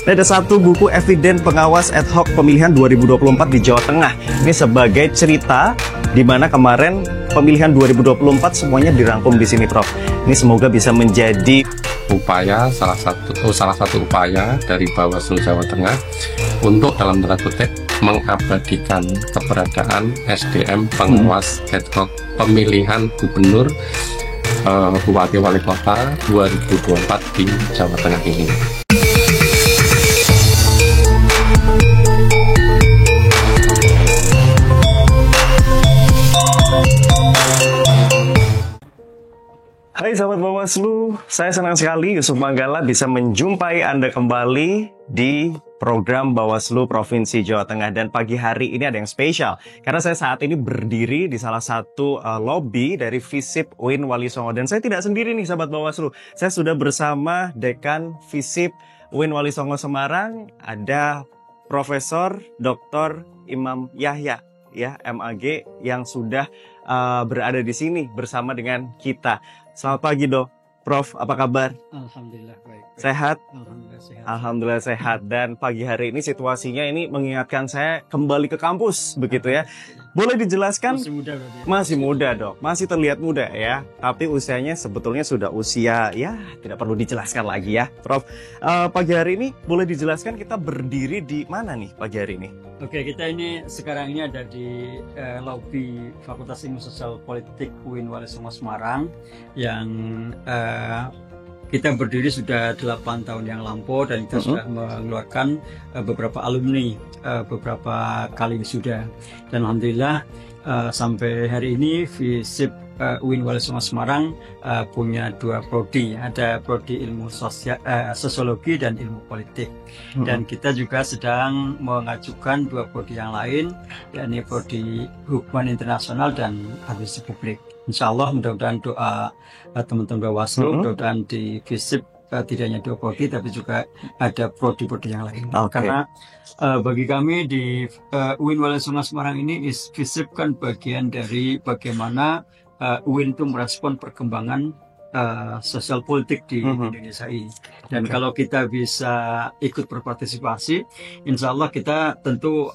Ada satu buku eviden pengawas ad hoc pemilihan 2024 di Jawa Tengah. Ini sebagai cerita di mana kemarin pemilihan 2024 semuanya dirangkum di sini, Prof. Ini semoga bisa menjadi salah satu upaya dari Bawaslu Jawa Tengah untuk dalam tanda kutip mengabadikan keberadaan SDM pengawas ad hoc pemilihan gubernur, bupati, wali kota 2024 di Jawa Tengah ini. Hai sahabat Bawaslu, saya senang sekali Yusuf Manggala bisa menjumpai Anda kembali di program Bawaslu Provinsi Jawa Tengah. Dan pagi hari ini ada yang spesial, karena saya saat ini berdiri di salah satu lobi dari FISIP UIN Wali Songo. Dan saya tidak sendiri nih sahabat Bawaslu, saya sudah bersama Dekan FISIP UIN Wali Songo Semarang, ada Profesor Dr. Imam Yahya, ya MAG, yang sudah berada di sini bersama dengan kita. Selamat pagi, Dok. Prof, apa kabar? Alhamdulillah baik. Sehat? Alhamdulillah sehat. Alhamdulillah sehat. Dan pagi hari ini situasinya ini mengingatkan saya kembali ke kampus, begitu ya. Boleh dijelaskan? Masih muda berarti. Masih muda, Dok. Masih terlihat muda ya. Tapi usianya sebetulnya sudah usia, ya tidak perlu dijelaskan lagi ya, Prof. Pagi hari ini boleh dijelaskan kita berdiri di mana nih pagi hari ini? Oke, kita ini sekarang ini ada di lobi Fakultas Ilmu Sosial Politik UIN Wali Songo Semarang yang kita berdiri sudah 8 tahun yang lampau dan kita sudah mengeluarkan beberapa alumni, beberapa kali wisuda. Dan alhamdulillah sampai hari ini FISIP UIN Wali Songo Semarang punya 2 prodi, ada prodi ilmu sosiologi dan ilmu politik. Dan kita juga sedang mengajukan 2 prodi yang lain, yakni prodi hubungan internasional dan administrasi publik. Insya Allah mudah-mudahan doa teman-teman Bawaslu, mudah-mudahan di FISIP tidak hanya 2 prodi tapi juga ada prodi-prodi yang lain. Karena bagi kami di UIN Wali Songo Semarang ini, FISIP kan bagian dari bagaimana UIN itu merespon perkembangan sosial politik di Indonesia ini. Dan kalau kita bisa ikut berpartisipasi, insya Allah kita tentu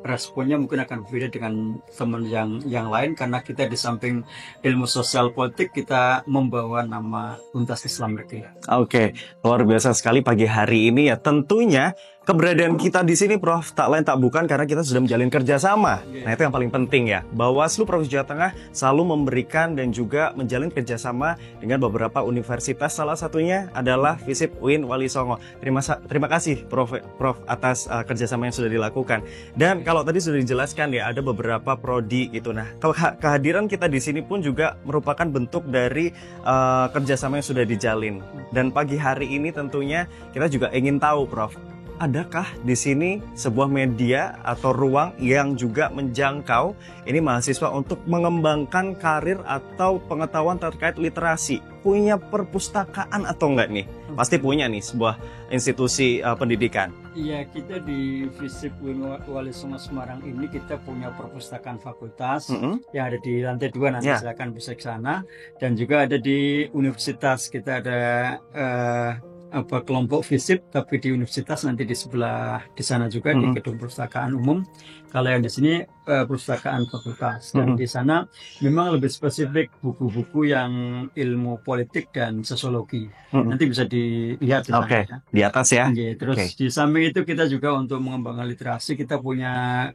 responnya mungkin akan berbeda dengan teman yang lain, karena kita di samping ilmu sosial politik kita membawa nama Untas Islam Negeri. Oke, luar biasa sekali pagi hari ini ya. Tentunya keberadaan kita di sini, Prof, tak lain tak bukan karena kita sudah menjalin kerjasama. Nah, itu yang paling penting ya. Bawaslu Provinsi Jawa Tengah selalu memberikan dan juga menjalin kerjasama dengan beberapa universitas. Salah satunya adalah FISIP UIN Wali Songo. Terima kasih, Prof atas kerjasama yang sudah dilakukan. Dan kalau tadi sudah dijelaskan ya, ada beberapa prodi gitu. Nah, kehadiran kita di sini pun juga merupakan bentuk dari kerjasama yang sudah dijalin. Dan pagi hari ini tentunya kita juga ingin tahu, Prof, adakah di sini sebuah media atau ruang yang juga menjangkau ini mahasiswa untuk mengembangkan karir atau pengetahuan terkait literasi? Punya perpustakaan atau enggak nih? Pasti punya nih sebuah institusi pendidikan. Iya, kita di FISIP UIN Wali Songo Semarang ini kita punya perpustakaan fakultas yang ada di lantai 2, nanti silakan bisa ke sana. Dan juga ada di universitas, kita ada kelompok FISIP, tapi di universitas nanti di sebelah di sana juga di gedung perpustakaan umum. Kalau yang di sini perpustakaan fakultas, dan di sana memang lebih spesifik buku-buku yang ilmu politik dan sosiologi. Nanti bisa dilihat di sana. Ya. Di atas ya. Terus di samping itu kita juga untuk mengembangkan literasi kita punya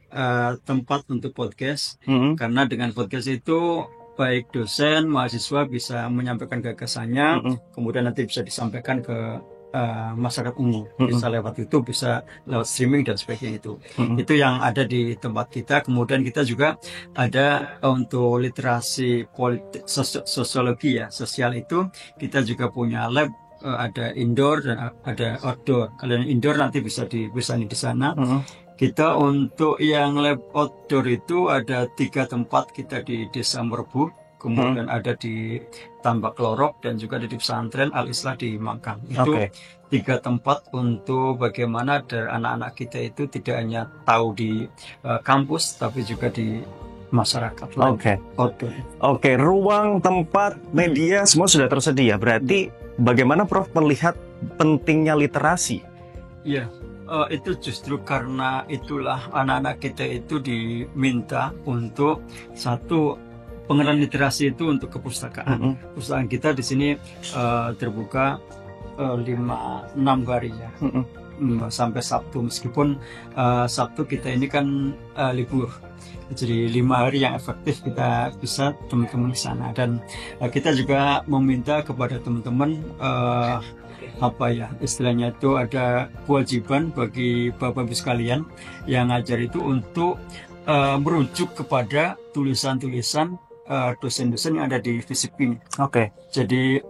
tempat untuk podcast, karena dengan podcast itu baik dosen, mahasiswa bisa menyampaikan gagasannya, kemudian nanti bisa disampaikan ke masyarakat umum, bisa lewat YouTube, bisa lewat streaming dan sebagainya itu. Itu yang ada di tempat kita. Kemudian kita juga ada untuk literasi politik, sosiologi ya, sosial itu kita juga punya lab, ada indoor dan ada outdoor. Kalau yang indoor nanti bisa di sana. Kita untuk yang lab outdoor itu ada 3 tempat, kita di Desa Merebuh, kemudian ada di Tambak Lorok, dan juga ada di pesantren Al-Islah di Mangkang. Itu 3 tempat untuk bagaimana anak-anak kita itu tidak hanya tahu di kampus, tapi juga di masyarakat. Oke, ruang, tempat, media semua sudah tersedia. Berarti bagaimana Prof melihat pentingnya literasi Iya, itu justru karena itulah anak-anak kita itu diminta untuk satu pengenalan literasi itu untuk kepustakaan. Pustakaan kita di sini terbuka 5-6 hari ya. Sampai Sabtu, meskipun Sabtu kita ini kan libur, jadi 5 hari yang efektif kita bisa teman-teman di sana. Dan kita juga meminta kepada teman-teman apa ya istilahnya itu, ada kewajiban bagi bapak ibu sekalian yang ngajar itu untuk merujuk kepada tulisan-tulisan dosen-dosen yang ada di FISIP ini. Oke. Jadi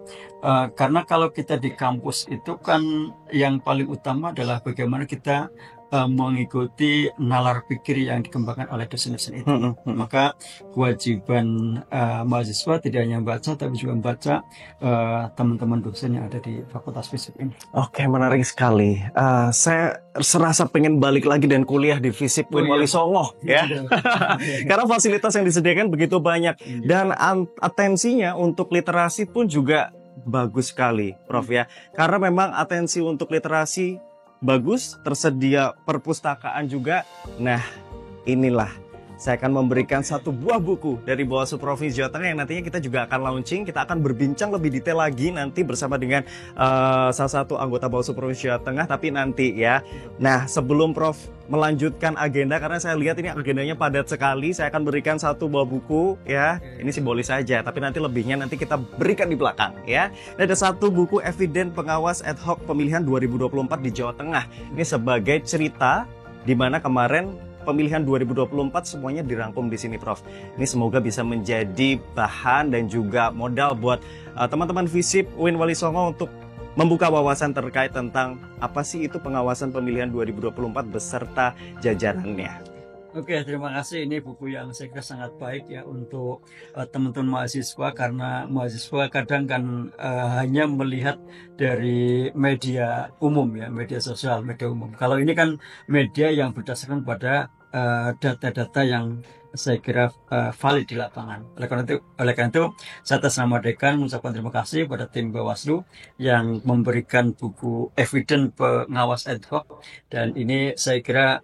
karena kalau kita di kampus itu kan yang paling utama adalah bagaimana kita mengikuti nalar pikir yang dikembangkan oleh dosen-dosen itu. Maka kewajiban mahasiswa tidak hanya membaca, tapi juga membaca teman-teman dosen yang ada di Fakultas FISIP ini. Oke, menarik sekali. Saya serasa pengen balik lagi dan kuliah di FISIP UIN Wali Songo ya. Karena fasilitas yang disediakan begitu banyak dan atensinya untuk literasi pun juga bagus sekali, Prof ya. Karena memang atensi untuk literasi bagus, tersedia perpustakaan juga. Nah, inilah saya akan memberikan satu buah buku dari Bawaslu Provinsi Jawa Tengah yang nantinya kita juga akan launching. Kita akan berbincang lebih detail lagi nanti bersama dengan salah satu anggota Bawaslu Provinsi Jawa Tengah, tapi nanti ya. Nah, sebelum Prof melanjutkan agenda, karena saya lihat ini agendanya padat sekali, saya akan berikan satu buah buku ya. Ini simbolis saja, tapi nanti lebihnya nanti kita berikan di belakang ya. Dan ada satu buku Eviden Pengawas Ad Hoc Pemilihan 2024 di Jawa Tengah. Ini sebagai cerita di mana kemarin pemilihan 2024 semuanya dirangkum di sini, Prof. Ini semoga bisa menjadi bahan dan juga modal buat teman-teman FISIP UIN Wali Songo untuk membuka wawasan terkait tentang apa sih itu pengawasan pemilihan 2024 beserta jajarannya. Oke, terima kasih. Ini buku yang saya kira sangat baik ya untuk teman-teman mahasiswa, karena mahasiswa kadang kan hanya melihat dari media umum ya, media sosial, media umum. Kalau ini kan media yang berdasarkan pada data-data yang saya kira valid di lapangan. Oleh karena itu, saya atas nama Dekan mengucapkan terima kasih pada tim Bawaslu yang memberikan buku Eviden Pengawas Ad Hoc, dan ini saya kira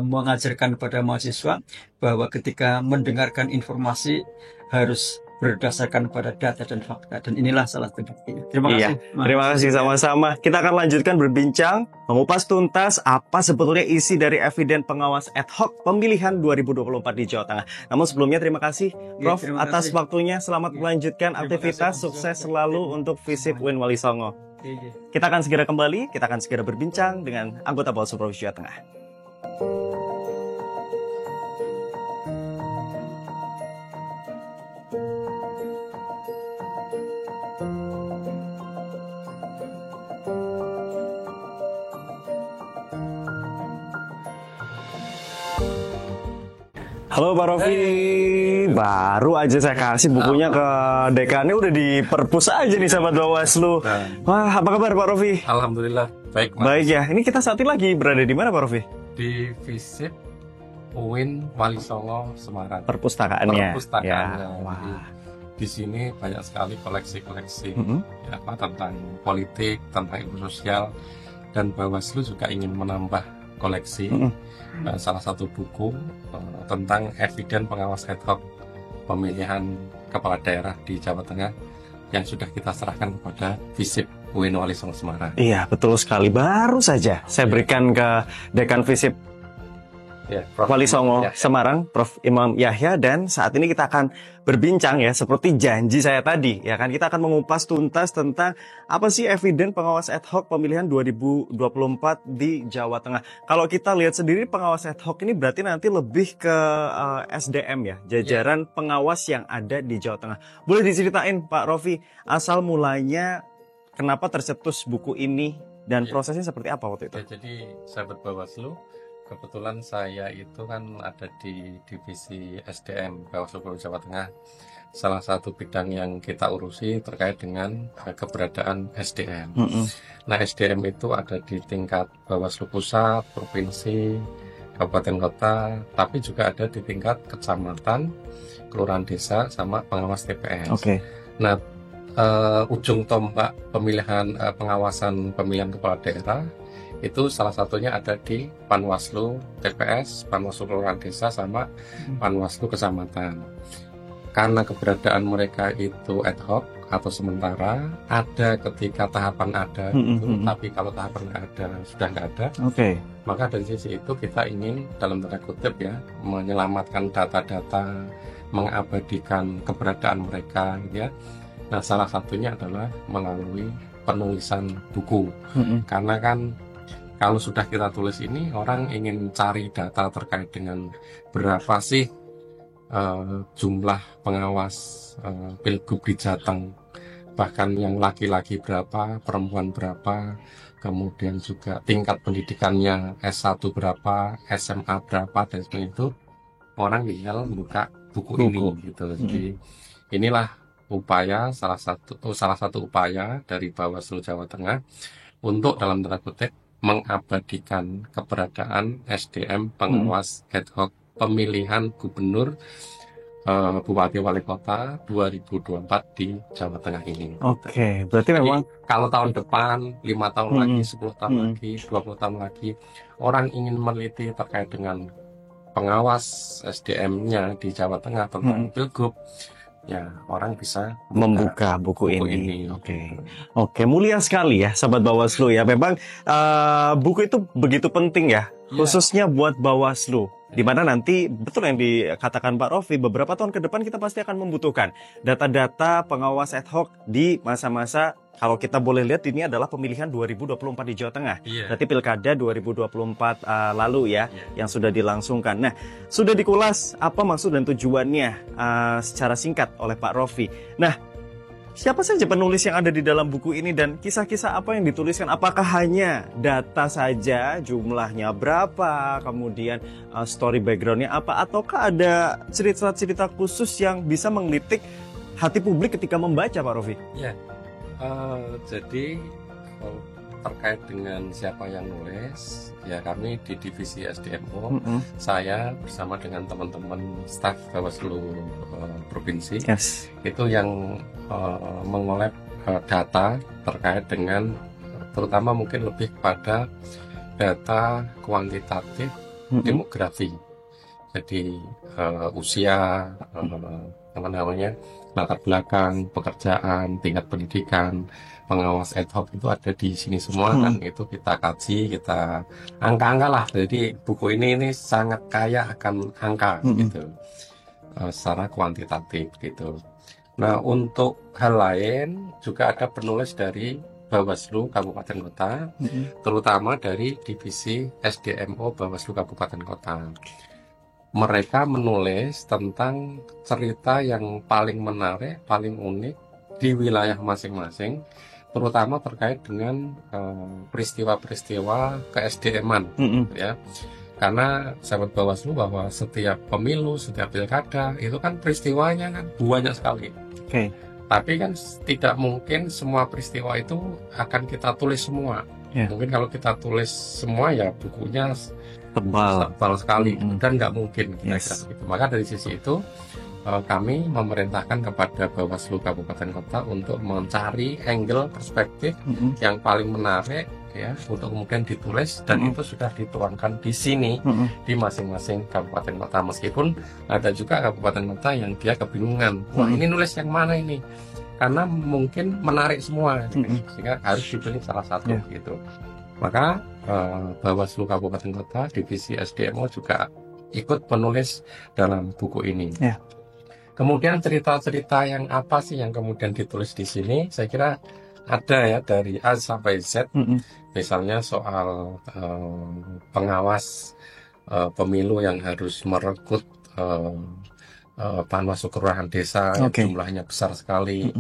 mengajarkan kepada mahasiswa bahwa ketika mendengarkan informasi harus berdasarkan pada data dan fakta, dan inilah salah satu buktinya. Terima kasih. Terima kasih sama-sama. Kita akan lanjutkan berbincang, mengupas tuntas apa sebetulnya isi dari Eviden Pengawas Ad Hoc Pemilihan 2024 di Jawa Tengah. Namun sebelumnya terima kasih Prof atas waktunya. Selamat melanjutkan aktivitas, sukses selalu untuk FISIP UIN Wali Songo. Kita akan segera kembali, kita akan segera berbincang dengan anggota Bawaslu Provinsi Jawa Tengah. Halo Pak Rofi, baru aja saya kasih bukunya ke dekannya udah di perpus aja nih sahabat Bawaslu. Wah, apa kabar Pak Rofi? Alhamdulillah, baik Mas. Baik ya, ini kita saat ini lagi berada di mana Pak Rofi? Di FISIP UIN Wali Songo Semarang. Perpustakaannya. Perpustakaannya. Ya, wah. Di sini banyak sekali koleksi-koleksi ya, tentang politik, tentang ilmu sosial, dan Bawaslu juga ingin menambah koleksi. Salah satu buku tentang Eviden Pengawas Ad Hoc Pemilihan Kepala Daerah di Jawa Tengah yang sudah kita serahkan kepada FISIP UIN Wali Songo Semarang. Iya, betul sekali. Baru saja saya berikan ke Dekan FISIP Wali Songo Semarang, Prof Imam Yahya, dan saat ini kita akan berbincang ya seperti janji saya tadi ya kan, kita akan mengupas tuntas tentang apa sih Eviden Pengawas Ad Hoc Pemilihan 2024 di Jawa Tengah. Kalau kita lihat sendiri pengawas ad hoc ini berarti nanti lebih ke SDM ya, jajaran pengawas yang ada di Jawa Tengah. Boleh diceritain Pak Rofi asal mulanya kenapa tercetus buku ini dan prosesnya seperti apa waktu itu? Ya, jadi sahabat Bawaslu, kebetulan saya itu kan ada di divisi SDM Bawaslu Provinsi Jawa Tengah. Salah satu bidang yang kita urusi terkait dengan keberadaan SDM. Nah, SDM itu ada di tingkat Bawaslu Pusat, Provinsi, Kabupaten Kota, tapi juga ada di tingkat kecamatan, kelurahan desa, sama pengawas TPS. Nah, ujung tombak pemilihan pengawasan pemilihan kepala daerah Itu salah satunya ada di Panwaslu TPS, Panwaslu Kelurahan Desa, sama Panwaslu Kecamatan. Karena keberadaan mereka itu ad hoc atau sementara, ada ketika tahapan ada, gitu, tapi kalau tahapan nggak ada, sudah nggak ada, maka dari sisi itu kita ingin dalam tanda kutip ya, menyelamatkan data-data, mengabadikan keberadaan mereka, gitu ya. Nah, salah satunya adalah melalui penulisan buku. Karena kan kalau sudah kita tulis ini, orang ingin cari data terkait dengan berapa sih jumlah pengawas Pilgub di Jateng, bahkan yang laki-laki berapa, perempuan berapa, kemudian juga tingkat pendidikannya S1 berapa, SMA berapa, dan sebagainya. Itu orang tinggal buka buku ini gitu. Jadi inilah upaya salah satu upaya dari Bawaslu Jawa Tengah untuk dalam tanda kutip mengabadikan keberadaan SDM pengawas ad hoc pemilihan gubernur, bupati wali kota 2024 di Jawa Tengah ini. Berarti memang kalau tahun depan, 5 tahun lagi, 10 tahun lagi, 20 tahun lagi, orang ingin meneliti terkait dengan pengawas SDM-nya di Jawa Tengah tentang Pilgub, ya orang bisa membuka buku ini. Oke, mulia sekali ya sahabat Bawaslu ya. Memang buku itu begitu penting ya, khususnya buat Bawaslu. Di mana nanti betul yang dikatakan Pak Rofi, beberapa tahun ke depan kita pasti akan membutuhkan data-data pengawas ad hoc di masa-masa, kalau kita boleh lihat ini adalah pemilihan 2024 di Jawa Tengah. Berarti Pilkada 2024 lalu ya, yang sudah dilangsungkan. Nah, sudah dikulas apa maksud dan tujuannya secara singkat oleh Pak Rofi. Nah, siapa saja penulis yang ada di dalam buku ini dan kisah-kisah apa yang dituliskan? Apakah hanya data saja, jumlahnya berapa, kemudian story backgroundnya apa, ataukah ada cerita-cerita khusus yang bisa menggelitik hati publik ketika membaca, Pak Rofi? Ya, jadi terkait dengan siapa yang nulis, ya kami di divisi SDMO, saya bersama dengan teman-teman staf Bawaslu provinsi, itu yang mengolek data terkait dengan, terutama mungkin lebih kepada data kuantitatif demografi. Jadi usia, latar belakang, pekerjaan, tingkat pendidikan, pengawas ad hoc itu ada di sini semua kan. Itu kita kaji, kita angka-angka lah. Jadi buku ini sangat kaya akan angka gitu, secara kuantitatif gitu. Nah, untuk hal lain juga ada penulis dari Bawaslu Kabupaten Kota, terutama dari divisi SDMO Bawaslu Kabupaten Kota. Mereka menulis tentang cerita yang paling menarik, paling unik di wilayah masing-masing, terutama terkait dengan peristiwa-peristiwa ke-SDM-an, ya. Karena sahabat Bawaslu bahwa setiap pemilu, setiap pilkada itu kan peristiwanya kan banyak sekali. Tapi kan tidak mungkin semua peristiwa itu akan kita tulis semua. Mungkin kalau kita tulis semua ya bukunya tebal sekali dan nggak mungkin kira-kira begitu. Maka dari sisi itu kami memerintahkan kepada Bawaslu Kabupaten Kota untuk mencari angle perspektif yang paling menarik ya, untuk kemudian ditulis, dan itu sudah dituangkan di sini di masing-masing kabupaten kota. Meskipun ada juga kabupaten kota yang dia kebingungan, wah ini nulis yang mana ini, karena mungkin menarik semua, sehingga harus dipilih salah satu gitu. Maka Bawaslu Kabupaten Kota divisi SDMO juga ikut menulis dalam buku ini. Kemudian cerita-cerita yang apa sih yang kemudian ditulis di sini? Saya kira ada ya, dari A sampai Z. Misalnya soal pengawas pemilu yang harus merekrut Panwaslu Kelurahan Desa, jumlahnya besar sekali.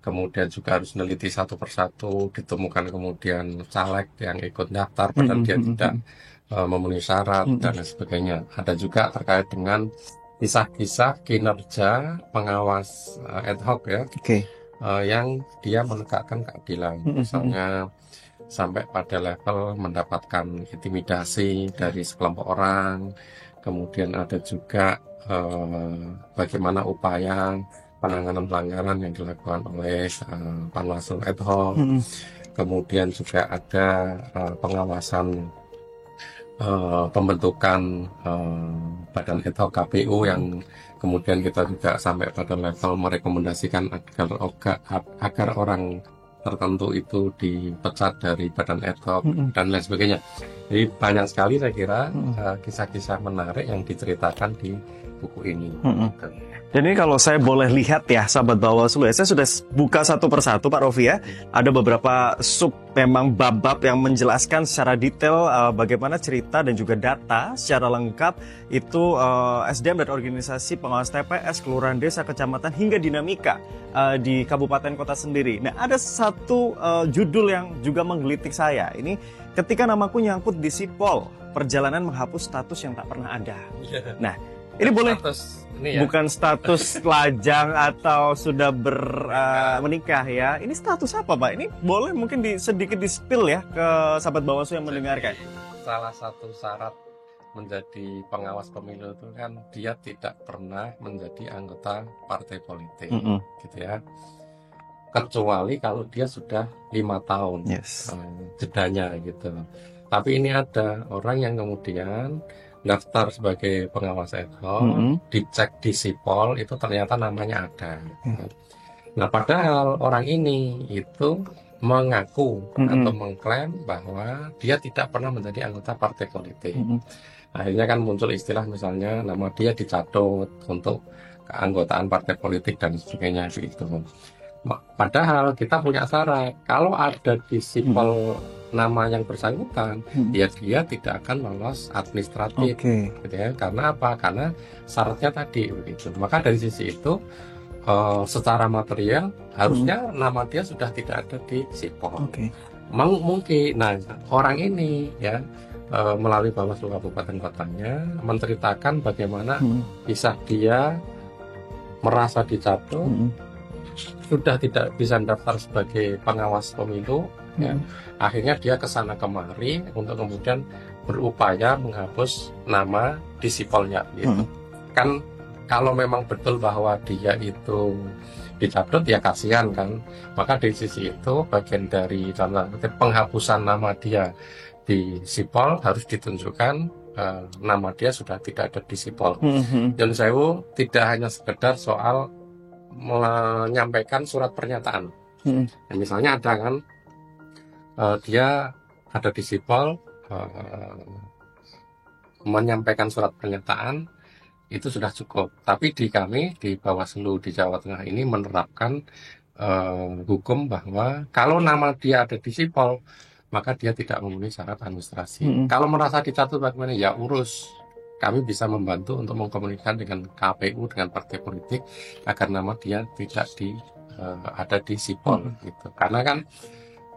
Kemudian juga harus meneliti satu persatu, ditemukan kemudian caleg yang ikut daftar padahal dia tidak memenuhi syarat dan lain sebagainya. Ada juga terkait dengan kisah-kisah kinerja pengawas ad hoc ya, yang dia menegakkan keadilan. Misalnya sampai pada level mendapatkan intimidasi dari sekelompok orang. Kemudian ada juga bagaimana upaya penanganan pelanggaran yang dilakukan oleh Panwaslu ad hoc. kemudian juga ada pengawasan pembentukan badan ad hoc KPU yang kemudian kita juga sampai pada level merekomendasikan agar orang tertentu itu dipecat dari badan ad hoc dan lain sebagainya. Jadi banyak sekali saya kira kisah-kisah menarik yang diceritakan di buku ini. Dan ini kalau saya boleh lihat ya, sahabat Bawaslu, saya sudah buka satu persatu Pak Rofi ya. Ada beberapa sub memang bab-bab yang menjelaskan secara detail bagaimana cerita dan juga data secara lengkap itu SDM dan organisasi pengawas TPS, kelurahan desa, kecamatan hingga dinamika di kabupaten kota sendiri. Nah, ada satu judul yang juga menggelitik saya. Ini ketika namaku nyangkut di Sipol, perjalanan menghapus status yang tak pernah ada. Nah, ini boleh ini ya. Bukan status lajang atau sudah menikah ya. Ini status apa Pak? Ini boleh mungkin sedikit di-spill ya ke sahabat Bawaslu yang mendengarkan. Salah satu syarat menjadi pengawas pemilu itu kan dia tidak pernah menjadi anggota partai politik, gitu ya. Kecuali kalau dia sudah 5 tahun jedanya gitu. Tapi ini ada orang yang kemudian daftar sebagai pengawas ad hoc, dicek di Sipol itu ternyata namanya ada. Nah, padahal orang ini itu mengaku atau mengklaim bahwa dia tidak pernah menjadi anggota partai politik. Akhirnya kan muncul istilah misalnya nama dia dicatut untuk keanggotaan partai politik dan sebagainya itu. Padahal kita punya syarat, kalau ada di Sipol nama yang bersangkutan, ya dia tidak akan lolos administratif, gitu ya. Karena apa? Karena syaratnya tadi begitu. Maka dari sisi itu, secara material harusnya nama dia sudah tidak ada di Sipol. Mungkin, nah orang ini ya melalui Bawaslu Kabupaten Kotanya menceritakan bagaimana bisa dia merasa dicatut, sudah tidak bisa daftar sebagai pengawas pemilu. Ya, akhirnya dia kesana kemari untuk kemudian berupaya menghapus nama di Sipolnya gitu. Kan kalau memang betul bahwa dia itu dicatut ya kasihan kan. Maka dari sisi itu bagian dari penghapusan nama dia di Sipol harus ditunjukkan nama dia sudah tidak ada di Sipol. Yun Sewu tidak hanya sekedar soal menyampaikan surat pernyataan. Ya, misalnya ada kan dia ada di Sipol menyampaikan surat pernyataan itu sudah cukup. Tapi di kami di Bawaslu di Jawa Tengah ini menerapkan hukum bahwa kalau nama dia ada di Sipol maka dia tidak memenuhi syarat administrasi. Kalau merasa dicatut bagaimana ya urus. Kami bisa membantu untuk mengkomunikasikan dengan KPU dengan partai politik agar nama dia tidak ada di Sipol gitu. Karena kan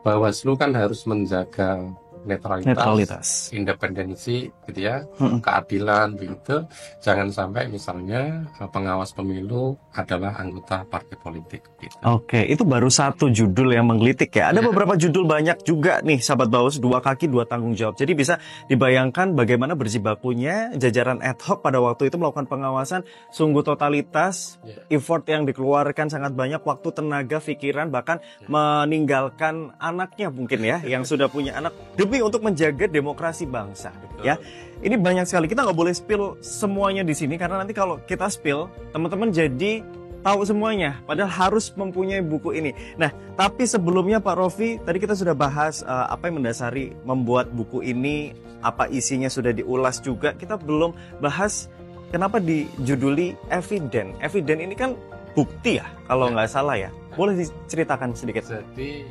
Bawaslu kan harus menjaga netralitas, independensi, gitu ya, keadilan, begitu. Jangan sampai misalnya pengawas pemilu adalah anggota partai politik. Gitu. Oke, itu baru satu judul yang menggelitik ya. Ada beberapa judul banyak juga nih, sahabat Bawaslu, 2 kaki 2 tanggung jawab. Jadi bisa dibayangkan bagaimana berjibakunya jajaran ad hoc pada waktu itu melakukan pengawasan sungguh totalitas, effort yang dikeluarkan sangat banyak, waktu, tenaga, pikiran, bahkan meninggalkan anaknya mungkin ya, yang sudah punya anak demi untuk menjaga demokrasi bangsa. Ya, ini banyak sekali. Kita nggak boleh spill semuanya di sini karena nanti kalau kita spill, teman-teman jadi tahu semuanya. Padahal harus mempunyai buku ini. Nah, tapi sebelumnya Pak Rofi, tadi kita sudah bahas apa yang mendasari membuat buku ini, apa isinya sudah diulas juga. Kita belum bahas kenapa dijuduli Eviden. Eviden ini kan bukti ya, kalau nggak salah ya. Boleh diceritakan sedikit? Jadi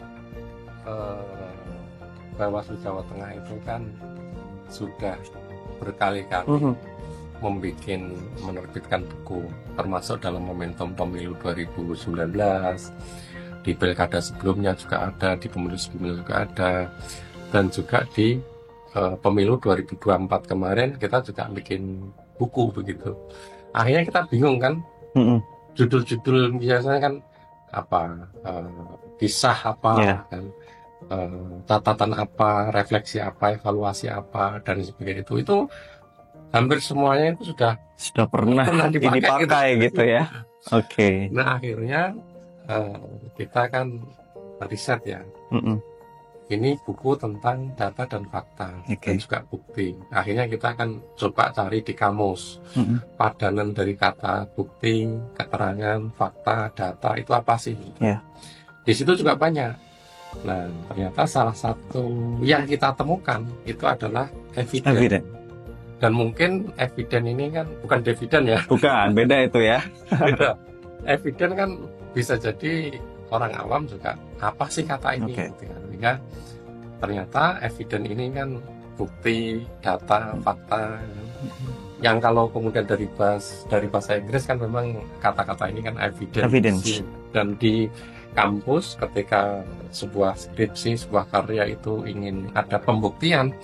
Bawaslu Jawa Tengah itu kan sudah berkali-kali menerbitkan buku, termasuk dalam momentum pemilu 2019, di pilkada sebelumnya juga ada, di pemilu sebelumnya juga ada, dan juga di pemilu 2024 kemarin kita juga bikin buku begitu. Akhirnya kita bingung kan, judul-judul biasanya kan apa, kisah apa, kan, catatan apa, refleksi apa, evaluasi apa, dan sebagainya itu hampir semuanya itu sudah pernah dipakai gitu ya. Oke. Nah akhirnya kita kan riset ya, ini buku tentang data dan fakta dan Oke. juga bukti. Akhirnya kita akan coba cari di kamus padanan dari kata bukti, keterangan, fakta, data itu apa sih? Ya. Di situ juga banyak. Nah, ternyata salah satu yang kita temukan itu adalah evidence. Evidence. Dan mungkin evidence ini kan bukan dividen ya. Bukan, beda itu ya. Beda. Evidence kan bisa jadi orang awam juga apa sih kata ini? Oke. Gitu kan. Sehingga ternyata evidence ini kan bukti, data, fakta. Yang kalau kemudian dari bahasa Inggris kan memang kata-kata ini kan evidence. Evidence. Dan di kampus ketika sebuah skripsi, sebuah karya itu ingin ada pembuktian,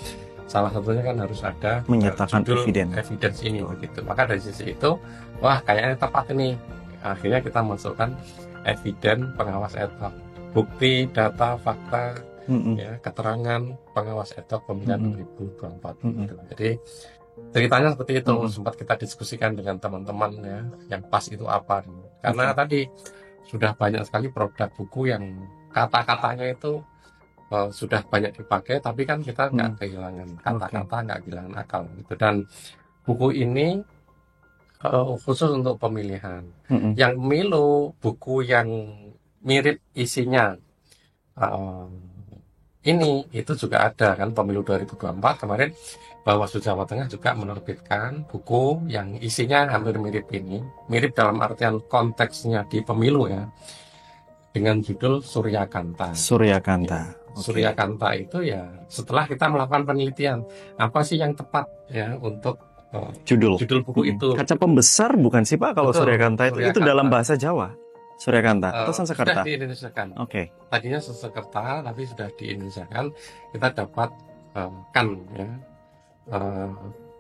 salah satunya kan harus ada Menyertakan judul evidence. ini begitu. Maka dari sisi itu, wah kayaknya tepat ini. Akhirnya kita masukkan evidence pengawas ad hoc, bukti, data, fakta, ya, keterangan pengawas ad hoc pemilihan 2024. Gitu. Jadi ceritanya seperti itu. Sempat kita diskusikan dengan teman-teman ya, yang pas itu apa. Karena tadi sudah banyak sekali produk buku yang kata-katanya itu sudah banyak dipakai, tapi kan kita nggak kehilangan kata-kata, nggak kehilangan akal gitu. Dan buku ini khusus untuk pemilihan. Yang pemilu buku yang mirip isinya ini itu juga ada kan, pemilu 2024 kemarin Bawaslu Jawa Tengah juga menerbitkan buku yang isinya hampir mirip ini, mirip dalam artian konteksnya di pemilu ya, dengan judul Suryakanta. Suryakanta. Suryakanta itu ya setelah kita melakukan penelitian apa sih yang tepat ya untuk Judul buku itu. Kaca pembesar bukan sih Pak kalau Betul, Suryakanta itu Suryakanta. dalam bahasa Jawa. Suryakanta atau Sanskerta? Sudah di-Indonesiakan. Oke. Tadinya Sanskerta tapi sudah di-Indonesiakan. Kita dapat kan ya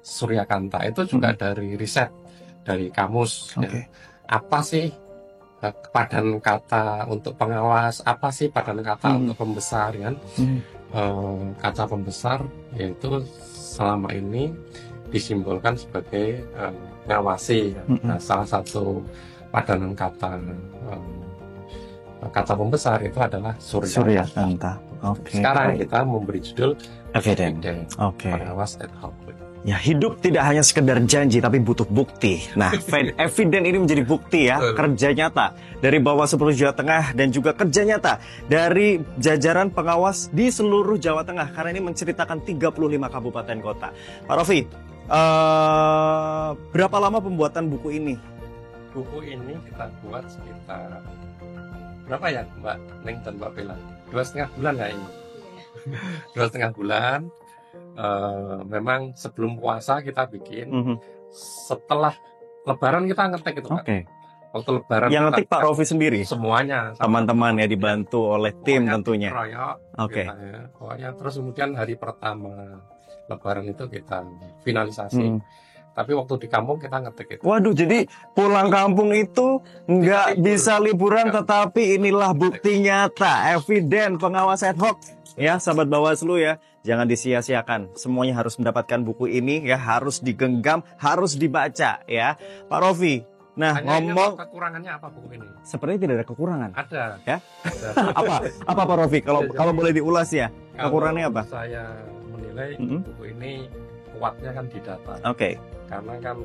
Suryakanta itu juga dari riset dari kamus. Oke. Ya. Apa sih padanan kata untuk pengawas? Apa sih padanan kata untuk pembesar kan? Kata pembesar yaitu selama ini disimbolkan sebagai ngawasi. Nah, salah satu padanan kata pembesar itu adalah Suryakanta. Oke. Sekarang kita memberi judul Evidence. Oke. Pengawas ad hoc. Ya, hidup tidak hanya sekedar janji tapi butuh bukti. Nah, evidence ini menjadi bukti ya, kerja nyata dari Bawaslu Jawa Tengah dan juga kerja nyata dari jajaran pengawas di seluruh Jawa Tengah karena ini menceritakan 35 kabupaten kota. Pak Rofi, berapa lama pembuatan buku ini? Buku ini kita buat sekitar berapa ya Mbak Neng dan Mbak Bella? 2,5 bulan ya ini. 2,5 bulan. Memang sebelum puasa kita bikin. Setelah Lebaran kita ngetik itu Pak. Oke. Waktu Lebaran Yang ngetik Pak Rofi sendiri? Semuanya. Teman-teman ya dibantu oleh tim tentunya. Oke. Ya. Pokoknya terus kemudian hari pertama Lebaran itu kita finalisasi. Tapi waktu di kampung kita ngetik itu. Waduh, jadi pulang kampung itu nggak bisa liburan, tetapi inilah bukti nyata, evidence pengawas ad hoc. Ya, sahabat Bawaslu ya, jangan disia-siakan. Semuanya harus mendapatkan buku ini ya, harus digenggam, harus dibaca ya. Pak Rofi, nah ngomong kekurangannya apa buku ini? Sepertinya tidak ada kekurangan. Ada. Ya? Ada. Apa Pak Rofi? Kalau boleh diulas ya, kekurangannya apa? Saya menilai buku ini kuatnya kan di data. Oke. Karena kan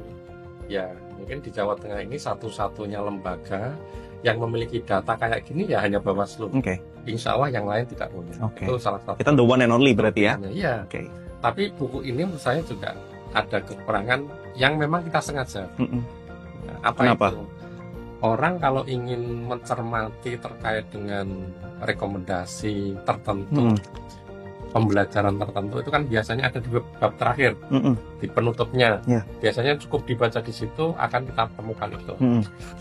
ya mungkin di Jawa Tengah ini satu-satunya lembaga yang memiliki data kayak gini ya hanya Bawaslu. Oke. Insya Allah yang lain tidak punya. Oke. Itu salah satu. Kita the one and only berarti ya? Iya. Oke. Tapi buku ini menurut saya juga ada kekurangan yang memang kita sengaja. Nah, apa Kenapa? itu? Orang kalau ingin mencermati terkait dengan rekomendasi tertentu, pembelajaran tertentu itu kan biasanya ada di bab terakhir, di penutupnya. Biasanya cukup dibaca di situ akan kita temukan itu.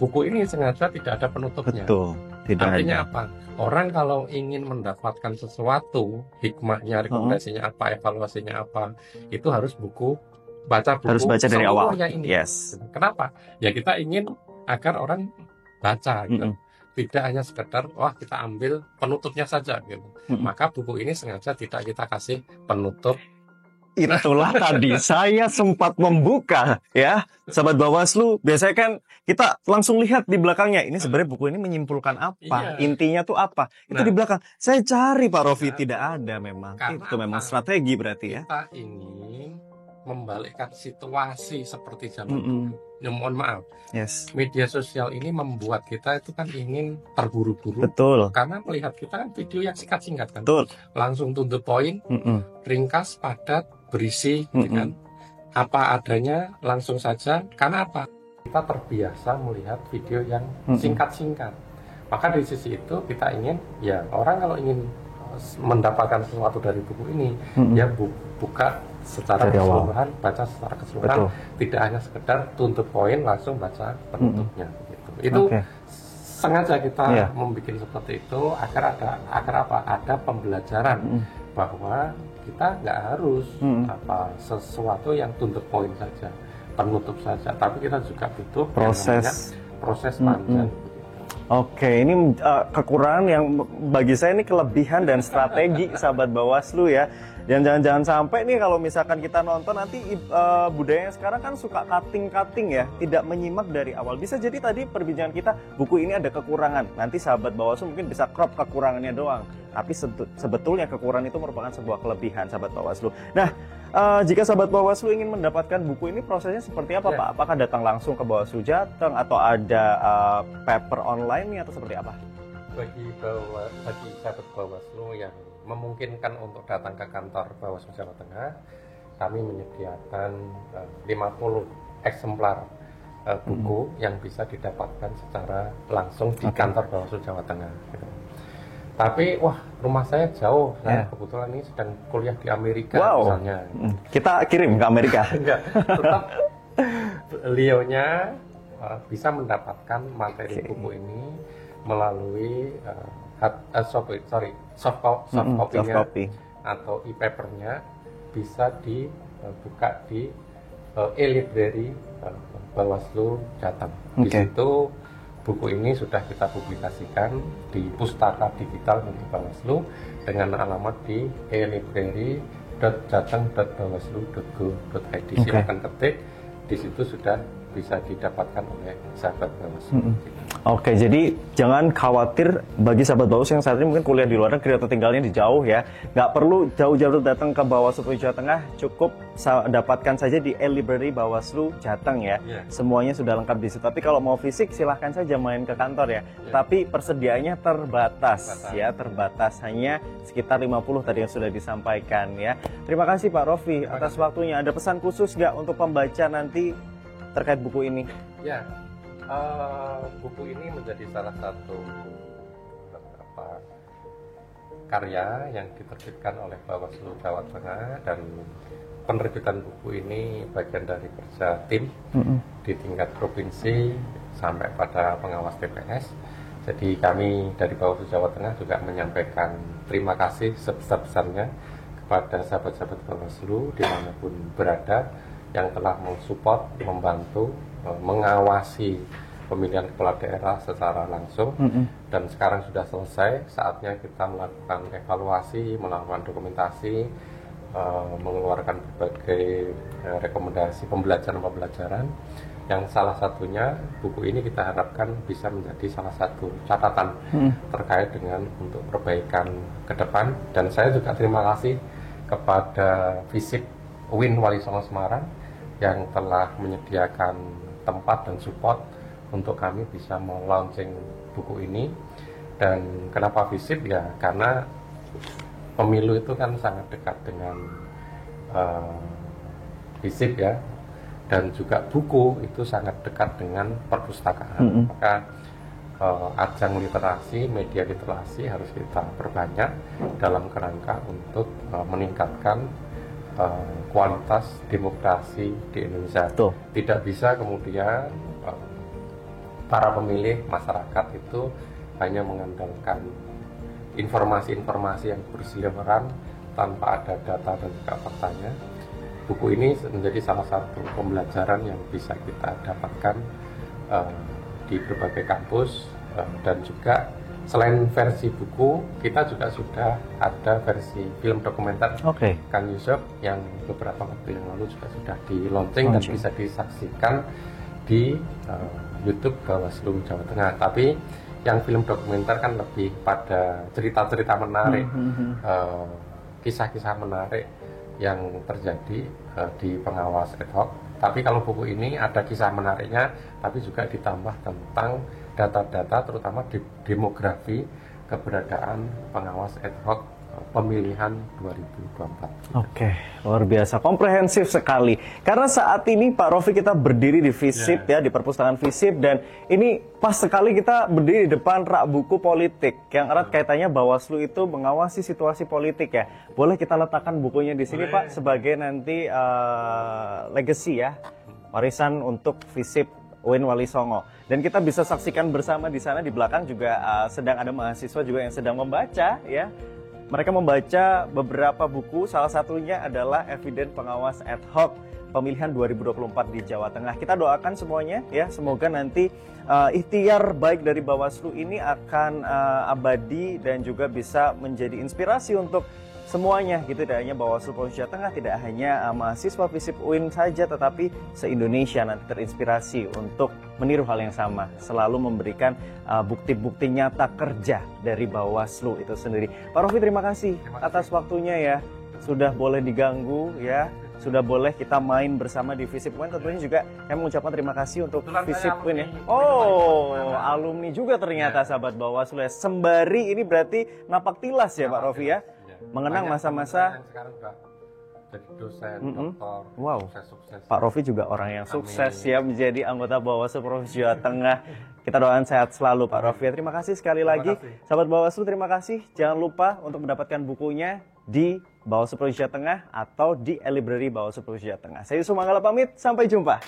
Buku ini sengaja tidak ada penutupnya. Betul. Tidak Artinya ada. apa? Orang kalau ingin mendapatkan sesuatu, hikmahnya, rekomendasinya apa, evaluasinya apa, itu harus baca buku. Harus baca dari awal. Ini. Yes. Kenapa? Ya kita ingin agar orang baca gitu. Tidak hanya sekedar wah kita ambil penutupnya saja gitu. Maka buku ini sengaja tidak kita kasih penutup Itulah tadi saya sempat membuka ya, sahabat Bawaslu. Biasanya kan kita langsung lihat di belakangnya. Ini sebenarnya buku ini menyimpulkan apa? Iya. Intinya tuh apa? Itu Nah. di belakang. Saya cari Pak Rofi, tidak ada memang. Karena Itu memang apa? strategi berarti ya. Kita ingin membalikkan situasi seperti zaman Mm-mm. dulu. Ya, mohon maaf, Yes, media sosial ini membuat kita itu kan ingin terburu-buru betul, karena melihat kita kan video yang singkat-singkat kan, betul. langsung to the point, Mm-mm. ringkas, padat, berisi, gitu Mm-mm. kan. Apa adanya, langsung saja. Karena apa? Kita terbiasa melihat video yang Mm-mm. singkat-singkat. Maka dari sisi itu kita ingin, ya orang kalau ingin mendapatkan sesuatu dari buku ini, Mm-mm. ya buka secara Dari awal. keseluruhan, baca secara keseluruhan, Betul. tidak hanya sekedar tuntut poin langsung baca penutupnya. Gitu. Itu Oke. sengaja kita Iya. membuat seperti itu agar apa? Ada pembelajaran Mm-mm. bahwa kita nggak harus Mm-mm. sesuatu yang tuntut poin saja, penutup saja, tapi kita juga butuh yang namanya proses panjang. Oke, ini kekurangan yang bagi saya ini kelebihan dan strategi sahabat Bawaslu ya. Dan jangan sampai nih kalau misalkan kita nonton nanti budaya sekarang kan suka cutting ya, tidak menyimak dari awal. Bisa jadi tadi perbincangan kita buku ini ada kekurangan. Nanti sahabat Bawaslu mungkin bisa crop kekurangannya doang. Tapi sebetulnya kekurangan itu merupakan sebuah kelebihan sahabat Bawaslu. Nah, jika sahabat Bawaslu ingin mendapatkan buku ini prosesnya seperti apa, Ya. Pak? Apakah datang langsung ke Bawaslu Jateng atau ada paper online atau seperti apa? Bagi sahabat Bawaslu yang memungkinkan untuk datang ke kantor Bawaslu Jawa Tengah, kami menyediakan 50 eksemplar buku yang bisa didapatkan secara langsung di kantor Bawaslu Jawa Tengah. Gitu. Tapi wah, rumah saya jauh. Saya kebetulan ini sedang kuliah di Amerika misalnya. Kita kirim ke Amerika. Enggak, tetap beliaunya bisa mendapatkan materi buku ini melalui soft copy atau e-papernya bisa dibuka di e-library Bawaslu Jateng. Di situ buku ini sudah kita publikasikan di pustaka digital untuk Bawaslu dengan alamat di e-library.jateng.bawaslu.go.id. Silakan ketik, di situ sudah bisa didapatkan oleh sahabat Bawaslu. Oke, jadi jangan khawatir bagi sahabat Bawaslu yang saat ini mungkin kuliah di luar negeri atau tinggalnya di jauh ya. Nggak perlu jauh-jauh datang ke Bawaslu Jawa Tengah, cukup dapatkan saja di e-library Bawaslu Jateng ya. Semuanya sudah lengkap di situ. Tapi kalau mau fisik silahkan saja main ke kantor ya. Tapi persediaannya terbatas ya, terbatas hanya sekitar 50 tadi yang sudah disampaikan ya. Terima kasih Pak Rofi atas waktunya. Ada pesan khusus nggak untuk pembaca nanti terkait buku ini? Ya, buku ini menjadi salah satu karya yang diterbitkan oleh Bawaslu Jawa Tengah, dan penerbitan buku ini bagian dari kerja tim di tingkat provinsi sampai pada pengawas TPS. Jadi kami dari Bawaslu Jawa Tengah juga menyampaikan terima kasih sebesar-besarnya kepada sahabat-sahabat Bawaslu dimanapun berada yang telah mensupport, membantu, mengawasi pemilihan kepala daerah secara langsung. Dan sekarang sudah selesai, saatnya kita melakukan evaluasi, melakukan dokumentasi, mengeluarkan berbagai rekomendasi pembelajaran yang salah satunya buku ini kita harapkan bisa menjadi salah satu catatan terkait dengan untuk perbaikan ke depan. Dan saya juga terima kasih kepada FISIP UIN Wali Songo Semarang yang telah menyediakan tempat dan support untuk kami bisa melaunching buku ini. Dan kenapa FISIP ya, karena pemilu itu kan sangat dekat dengan FISIP ya, dan juga buku itu sangat dekat dengan perpustakaan. Maka ajang literasi, media literasi harus kita perbanyak dalam kerangka untuk meningkatkan kualitas demokrasi di Indonesia. Tidak bisa kemudian para pemilih masyarakat itu hanya mengandalkan informasi-informasi yang berseliweran tanpa ada data dan juga faktanya. Buku ini menjadi salah satu pembelajaran yang bisa kita dapatkan di berbagai kampus dan juga Selain versi buku, kita juga sudah ada versi film dokumenter Oke. Kang Yusuf yang beberapa waktu yang lalu juga sudah di launching dan bisa disaksikan di YouTube Bawaslu Jawa Tengah. Tapi yang film dokumenter kan lebih pada cerita-cerita menarik, kisah-kisah menarik yang terjadi di pengawas ad hoc. Tapi kalau buku ini ada kisah menariknya, tapi juga ditambah tentang data-data terutama di demografi keberadaan pengawas ad hoc pemilihan 2024. Oke, luar biasa, komprehensif sekali. Karena saat ini Pak Rofi kita berdiri di FISIP ya, di perpustakaan FISIP, dan ini pas sekali kita berdiri di depan rak buku politik yang erat kaitannya Bawaslu itu mengawasi situasi politik ya. Boleh kita letakkan bukunya di sini Pak sebagai nanti legacy ya, warisan untuk FISIP UIN Wali Songo. Dan kita bisa saksikan bersama di sana, di belakang juga sedang ada mahasiswa juga yang sedang membaca ya. Mereka membaca beberapa buku, salah satunya adalah Eviden Pengawas Ad Hoc Pemilihan 2024 di Jawa Tengah. Kita doakan semuanya ya, semoga nanti ikhtiar baik dari Bawaslu ini akan abadi dan juga bisa menjadi inspirasi untuk semuanya gitu, tidak hanya Bawaslu Provinsi Jawa Tengah, tidak hanya mahasiswa FISIP UIN saja, tetapi se-Indonesia nanti terinspirasi untuk meniru hal yang sama, selalu memberikan bukti-bukti nyata kerja dari Bawaslu itu sendiri. Pak Rofi, terima kasih atas waktunya ya, sudah boleh diganggu ya, sudah boleh kita main bersama di FISIP UIN. Tentunya juga saya mengucapkan terima kasih untuk FISIP UIN ya. Oh, alumni juga ternyata sahabat Bawaslu ya. Sembari ini berarti napak tilas ya Pak Rofi ya, mengenang masa-masa yang sekarang udah jadi dosen, doktor, wow. sukses. Pak Rofi juga orang yang sukses ya, menjadi anggota Bawaslu Provinsi Jawa Tengah. Kita doakan sehat selalu Pak Rofi. Terima kasih sekali lagi. Sahabat Bawaslu, terima kasih. Jangan lupa untuk mendapatkan bukunya di Bawaslu Provinsi Jawa Tengah atau di e-library Bawaslu Provinsi Jawa Tengah. Saya Yusuf Manggala pamit, sampai jumpa.